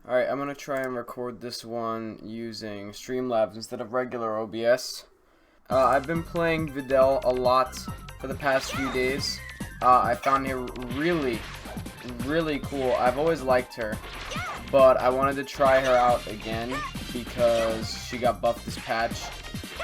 Alright, I'm gonna try and record this one using Streamlabs instead of regular OBS. I've been playing Videl a lot for the past few days. I found her really cool. I've always liked her, but I wanted to try her out again because she got buffed this patch,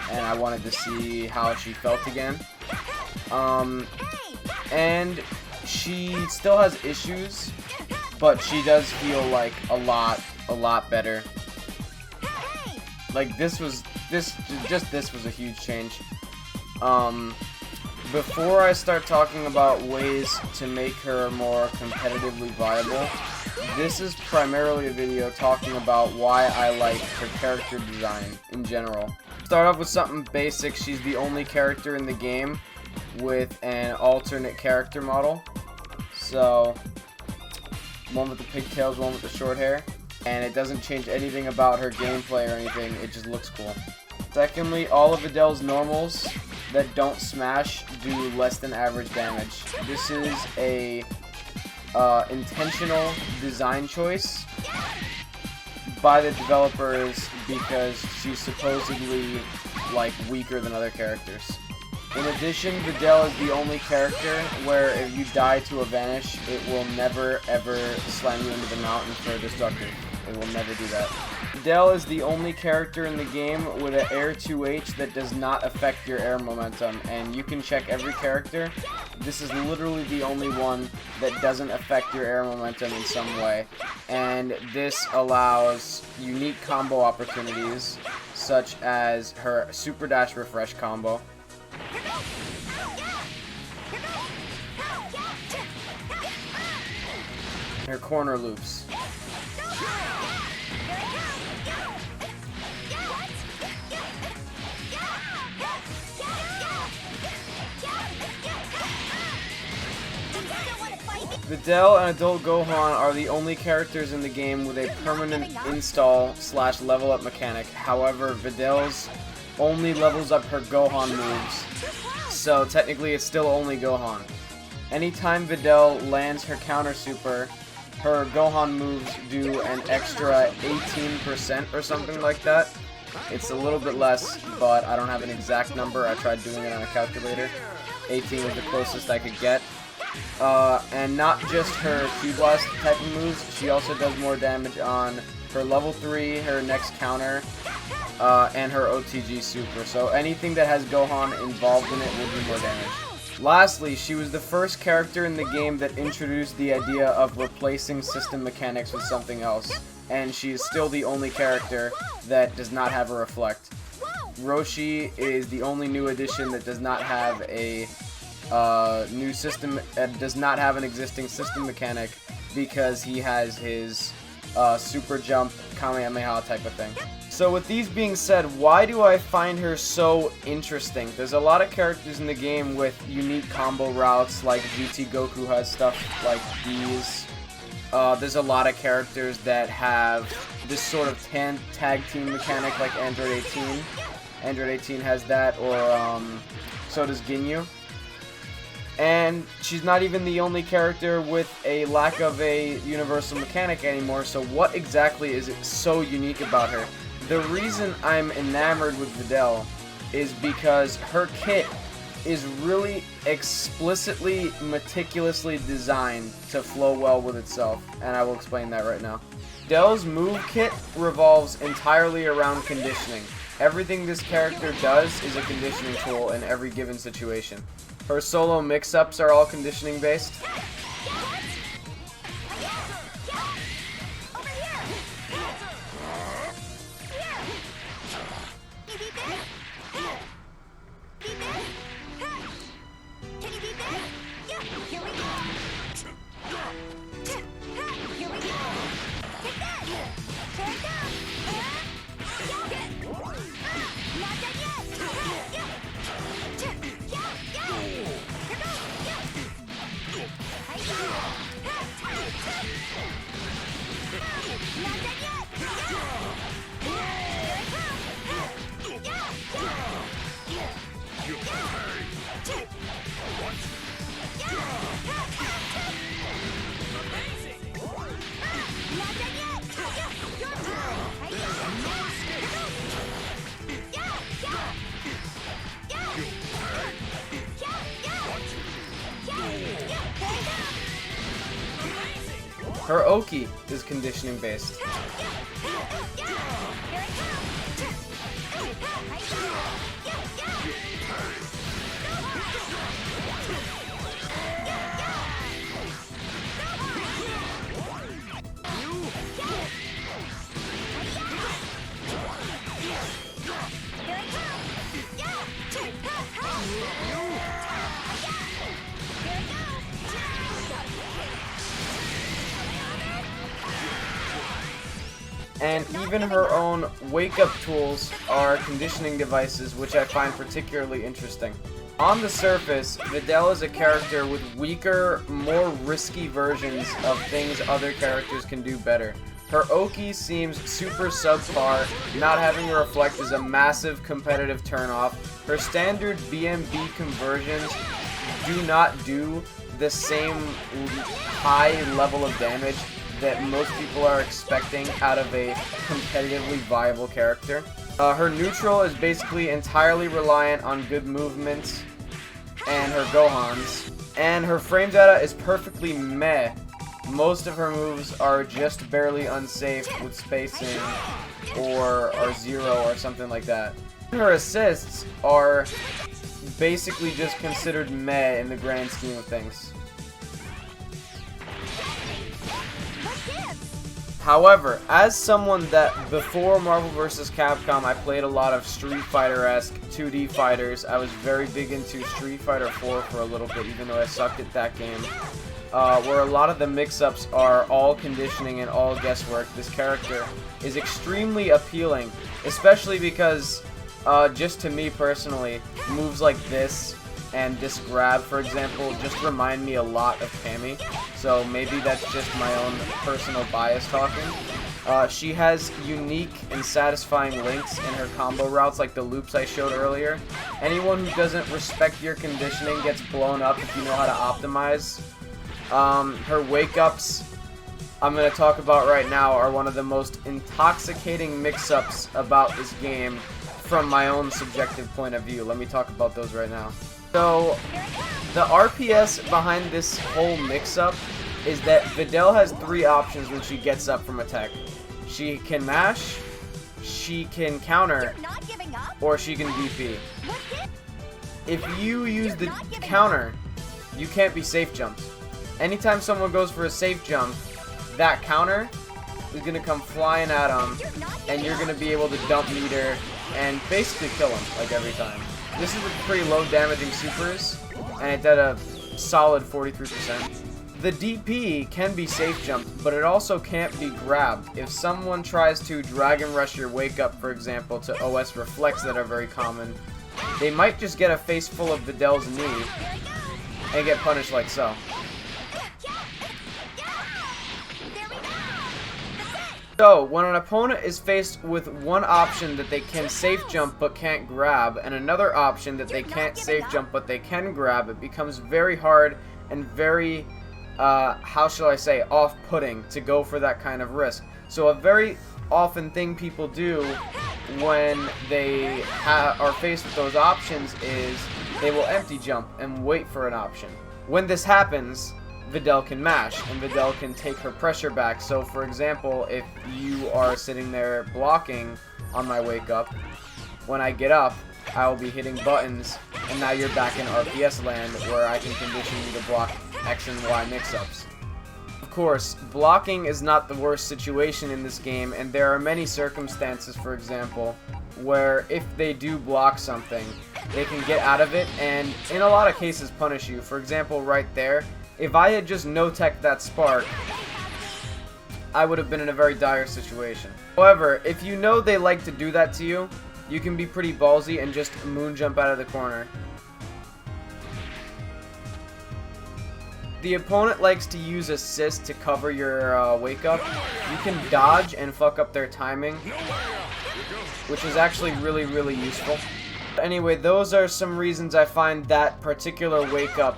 and I wanted to see how she felt again. And she still has issues, but she does feel like a lot better. Like this was a huge change. Before I start talking about ways to make her more competitively viable, this is primarily a video talking about why I like her character design in general. Start off with something basic. She's the only character in the game with an alternate character model. So, one with the pigtails, one with the short hair. And it doesn't change anything about her gameplay or anything, it just looks cool. Secondly, all of Videl's normals that don't smash do less than average damage. This is a intentional design choice by the developers because she's supposedly like weaker than other characters. In addition, Videl is the only character where if you die to a vanish, it will never ever slam you into the mountain for destructive. It will never do that. Videl is the only character in the game with an air 2H that does not affect your air momentum, and you can check every character. This is literally the only one that doesn't affect your air momentum in some way, and this allows unique combo opportunities such as her super dash refresh combo. Her corner loops. Videl and Adult Gohan are the only characters in the game with a permanent install / level up mechanic. However, Videl's only levels up her Gohan moves, so technically it's still only Gohan. Anytime Videl lands her counter super, her Gohan moves do an extra 18% or something like that. It's a little bit less, but I don't have an exact number. I tried doing it on a calculator. 18 was the closest I could get. And not just her Q-Blast type of moves, she also does more damage on her level 3, her next counter, and her OTG super. So anything that has Gohan involved in it will do more damage. Lastly, she was the first character in the game that introduced the idea of replacing system mechanics with something else, and she is still the only character that does not have a reflect. Roshi is the only new addition that does not have a new system, does not have an existing system mechanic because he has his super jump Kamehameha type of thing. So with these being said, why do I find her so interesting? There's a lot of characters in the game with unique combo routes, like GT Goku has stuff like these. There's a lot of characters that have this sort of tag team mechanic like Android 18. Android 18 has that, or so does Ginyu. And she's not even the only character with a lack of a universal mechanic anymore, so what exactly is it so unique about her? The reason I'm enamored with Videl is because her kit is really explicitly, meticulously designed to flow well with itself, and I will explain that right now. Videl's move kit revolves entirely around conditioning. Everything this character does is a conditioning tool in every given situation. Her solo mix-ups are all conditioning based. Her Oki is conditioning based. And even her own wake-up tools are conditioning devices, which I find particularly interesting. On the surface, Videl is a character with weaker, more risky versions of things other characters can do better. Her Oki seems super subpar, not having a reflect is a massive competitive turnoff. Her standard BMB conversions do not do the same high level of damage that most people are expecting out of a competitively viable character. Her neutral is basically entirely reliant on good movements and her Gohans. And her frame data is perfectly meh. Most of her moves are just barely unsafe with spacing or are 0 or something like that. Her assists are basically just considered meh in the grand scheme of things. However, as someone that before Marvel vs. Capcom, I played a lot of Street Fighter-esque 2D fighters. I was very big into Street Fighter 4 for a little bit, even though I sucked at that game. Where a lot of the mix-ups are all conditioning and all guesswork. This character is extremely appealing, especially because, just to me personally, moves like this and this grab, for example, just remind me a lot of Cammy. So maybe that's just my own personal bias talking. She has unique and satisfying links in her combo routes, like the loops I showed earlier. Anyone who doesn't respect your conditioning gets blown up if you know how to optimize. Her wake-ups, I'm going to talk about right now, are one of the most intoxicating mix-ups about this game from my own subjective point of view. Let me talk about those right now. So, the RPS behind this whole mix-up is that Videl has 3 options when she gets up from attack. She can mash, she can counter, or she can DP. If you use the counter, you can't be safe jumped. Anytime someone goes for a safe jump, that counter is going to come flying at them, and you're going to be able to dump meter and basically kill them, like, every time. This is a pretty low damaging supers, and it did a solid 43%. The DP can be safe jumped, but it also can't be grabbed. If someone tries to Dragon Rush your wake up, for example, to OS reflects that are very common, they might just get a face full of Videl's knee and get punished like so. So, when an opponent is faced with one option that they can safe jump but can't grab, and another option that they can't safe jump but they can grab, it becomes very hard and very, how shall I say, off-putting to go for that kind of risk. So a very often thing people do when they are faced with those options is they will empty jump and wait for an option. When this happens, Videl can mash, and Videl can take her pressure back. So, for example, if you are sitting there blocking on my wake up, when I get up, I will be hitting buttons, and now you're back in RPS land, where I can condition you to block X and Y mix-ups. Of course, blocking is not the worst situation in this game, and there are many circumstances, for example, where if they do block something, they can get out of it, and in a lot of cases punish you. For example, right there, if I had just no-teched that spark, I would have been in a very dire situation. However, if you know they like to do that to you, you can be pretty ballsy and just moon jump out of the corner. The opponent likes to use assist to cover your wake up. You can dodge and fuck up their timing, which is actually really, really useful. Anyway, those are some reasons I find that particular wake up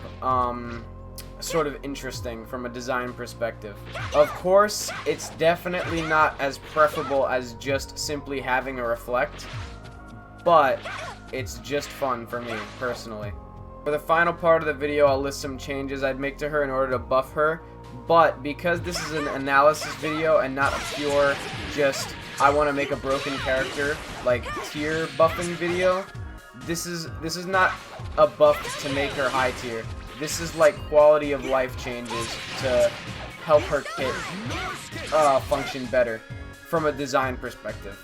sort of interesting from a design perspective. Of course, it's definitely not as preferable as just simply having a reflect, but it's just fun for me, personally. For the final part of the video, I'll list some changes I'd make to her in order to buff her. But because this is an analysis video and not a pure just I want to make a broken character like tier buffing video, this is not a buff to make her high tier. This is like quality of life changes to help her kit function better from a design perspective.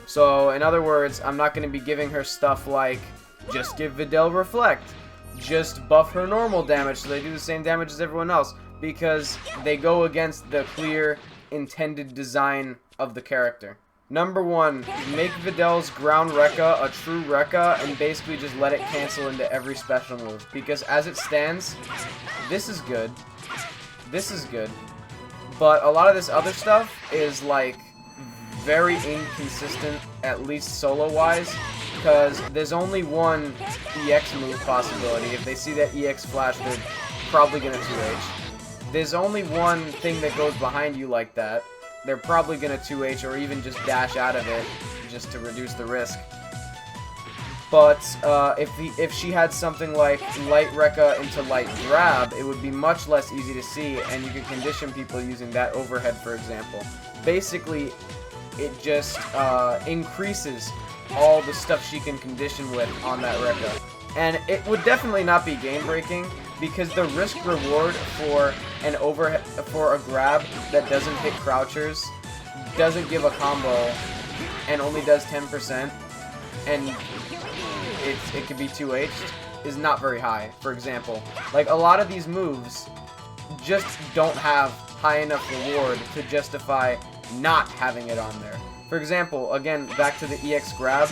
So in other words, I'm not going to be giving her stuff like just give Videl Reflect, just buff her normal damage so they do the same damage as everyone else, because they go against the clear intended design of the character. Number 1, make Videl's ground Rekka a true Rekka and basically just let it cancel into every special move. Because as it stands, this is good. This is good. But a lot of this other stuff is like very inconsistent, at least solo-wise. Because there's only one EX move possibility. If they see that EX flash, they're probably going to 2H. There's only one thing that goes behind you like that. They're probably going to 2H or even just dash out of it just to reduce the risk. But if she had something like light Rekka into light grab, it would be much less easy to see, and you could condition people using that overhead, for example. Basically, it just increases all the stuff she can condition with on that Rekka. And it would definitely not be game-breaking, because the risk-reward for an overhead for a grab that doesn't hit crouchers, doesn't give a combo, and only does 10%, and it could be 2H'd, is not very high. For example, like a lot of these moves just don't have high enough reward to justify not having it on there. For example, again, back to the EX grab,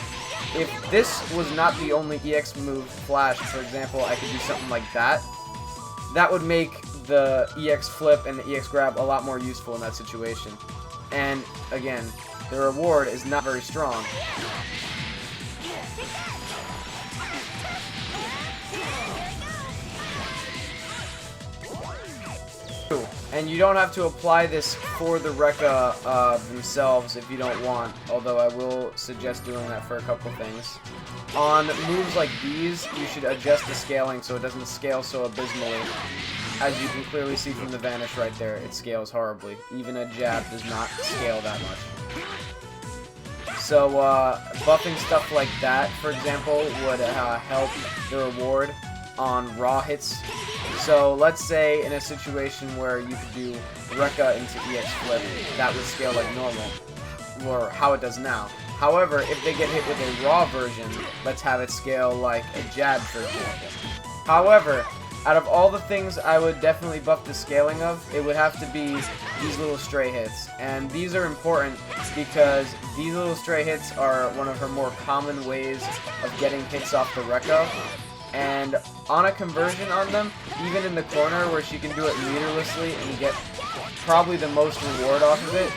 if this was not the only EX move flash, for example, I could do something like that, that would make the EX flip and the EX grab a lot more useful in that situation. And again, the reward is not very strong. And you don't have to apply this for the Rekka themselves if you don't want, although I will suggest doing that for a couple things. On moves like these, you should adjust the scaling so it doesn't scale so abysmally. As you can clearly see from the vanish right there, it scales horribly. Even a jab does not scale that much. So buffing stuff like that, for example, would help the reward on raw hits. So let's say in a situation where you could do Rekka into EX flip, that would scale like normal, or how it does now. However, if they get hit with a raw version, let's have it scale like a jab, for example. However, out of all the things I would definitely buff the scaling of, it would have to be these little stray hits. And these are important because these little stray hits are one of her more common ways of getting hits off the Rekka. And on a conversion on them, even in the corner where she can do it meterlessly and get probably the most reward off of it,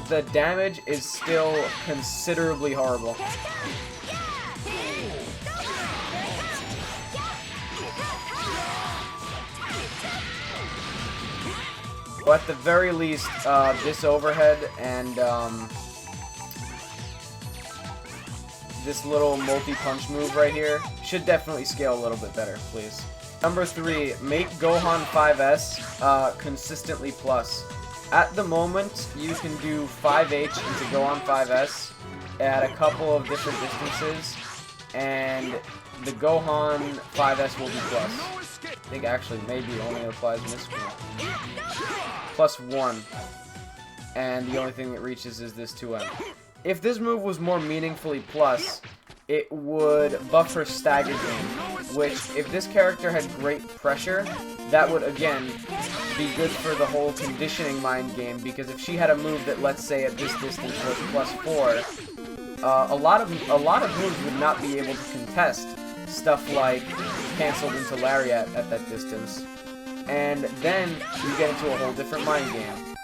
the damage is still considerably horrible. But at the very least, this overhead and this little multi-punch move right here should definitely scale a little bit better, please. Number 3, make Gohan 5S consistently plus. At the moment, you can do 5H into Gohan 5S at a couple of different distances, and the Gohan 5S will be plus. I think actually maybe only applies in this one. Plus 1. And the only thing that reaches is this 2M. If this move was more meaningfully plus, it would buff her stagger game, which, if this character had great pressure, that would, again, be good for the whole conditioning mind game, because if she had a move that, let's say, at this distance was plus 4, a lot of moves would not be able to contest stuff like canceled into Lariat at that distance, and then you get into a whole different mind game.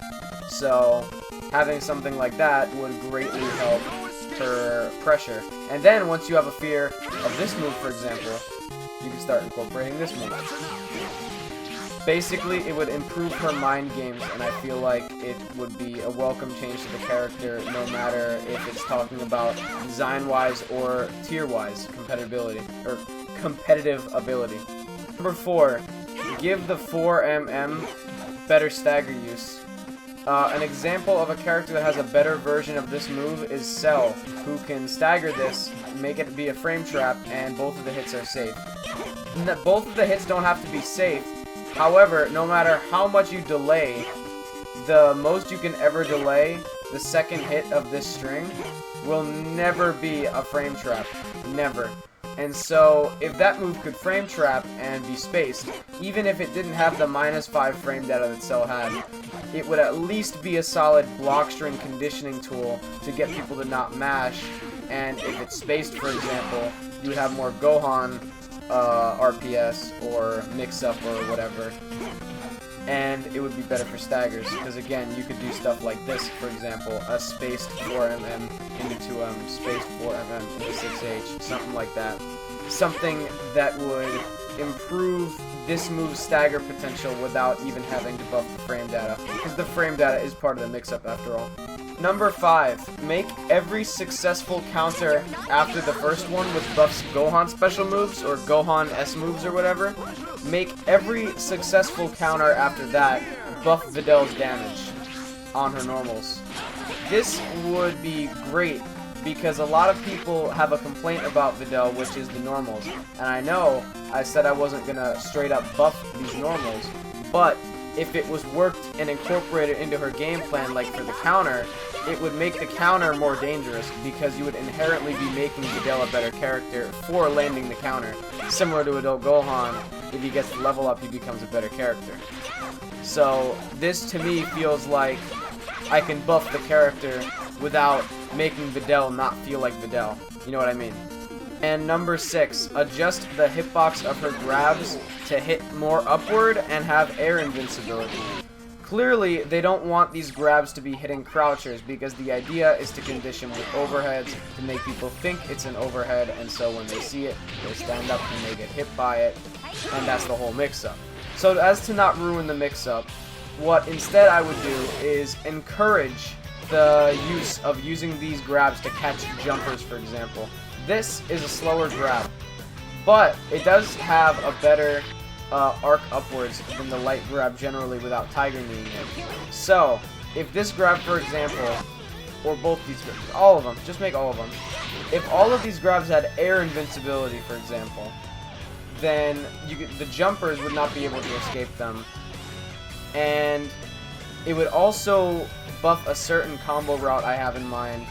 So having something like that would greatly help her pressure. And then once you have a fear of this move, for example, you can start incorporating this move. Basically, it would improve her mind games, and I feel like it would be a welcome change to the character, no matter if it's talking about design-wise or tier-wise competitive ability. Number 4, give the 4mm better stagger use. An example of a character that has a better version of this move is Cell, who can stagger this, make it be a frame trap, and both of the hits are safe. Both of the hits don't have to be safe. However, no matter how much you delay, the most you can ever delay, the second hit of this string, will never be a frame trap. Never. And so, if that move could frame trap and be spaced, even if it didn't have the -5 frame data that Cell had, it would at least be a solid block string conditioning tool to get people to not mash. And if it's spaced, for example, you would have more Gohan RPS or mix-up or whatever. And it would be better for staggers, because again, you could do stuff like this, for example, a spaced 4mm into 2M, spaced 4mm into 6H, something like that. Something that would improve this move's stagger potential without even having to buff the frame data, because the frame data is part of the mix-up after all. Number 5, make every successful counter after the first one, which buffs Gohan special moves, or Gohan S moves or whatever. Make every successful counter after that buff Videl's damage on her normals. This would be great, because a lot of people have a complaint about Videl, which is the normals. And I know I said I wasn't gonna straight up buff these normals, but if it was worked and incorporated into her game plan, like for the counter, it would make the counter more dangerous, because you would inherently be making Videl a better character for landing the counter. Similar to Adult Gohan, if he gets to level up, he becomes a better character. So this to me feels like I can buff the character without making Videl not feel like Videl. You know what I mean? And number 6, adjust the hitbox of her grabs to hit more upward and have air invincibility. Clearly, they don't want these grabs to be hitting crouchers, because the idea is to condition with overheads to make people think it's an overhead, and so when they see it, they stand up and they get hit by it, and that's the whole mix-up. So as to not ruin the mix-up, what instead I would do is encourage the use of using these grabs to catch jumpers, for example. This is a slower grab, but it does have a better arc upwards than the light grab generally without tiger kneeing it. So, if this grab, for example, or both these grabs, all of them, just make all of them. If all of these grabs had air invincibility, for example, then the jumpers would not be able to escape them. And it would also buff a certain combo route I have in mind,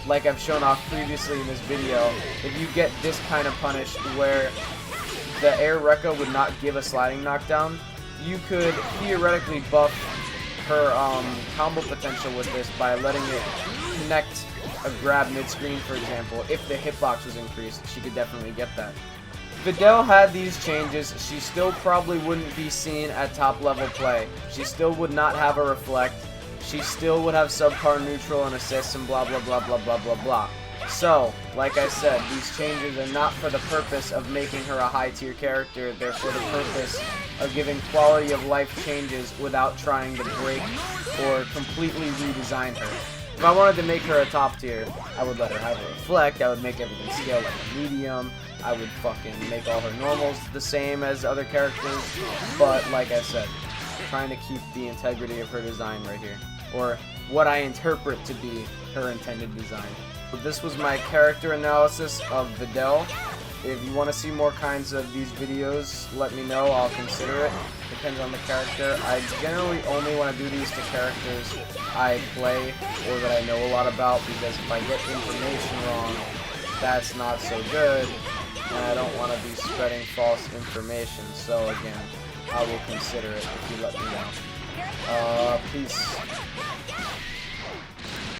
like I've shown off previously in this video. If you get this kind of punish where the air Rekka would not give a sliding knockdown, you could theoretically buff her combo potential with this by letting it connect a grab mid-screen, for example. If the hitbox was increased, she could definitely get that. If Videl had these changes, she still probably wouldn't be seen at top level play. She still would not have a reflect. She still would have subpar neutral and assists and blah blah blah blah blah blah blah. So, like I said, these changes are not for the purpose of making her a high-tier character. They're for the purpose of giving quality of life changes without trying to break or completely redesign her. If I wanted to make her a top tier, I would let her have a reflect, I would make everything scale like a medium, I would fucking make all her normals the same as other characters, but like I said, trying to keep the integrity of her design right here, or what I interpret to be her intended design. So this was my character analysis of Videl. If you want to see more kinds of these videos, let me know, I'll consider it. Depends on the character. I generally only want to do these to characters I play or that I know a lot about, because if I get information wrong, that's not so good, and I don't want to be spreading false information. So again, I will consider it if you let me know. Peace.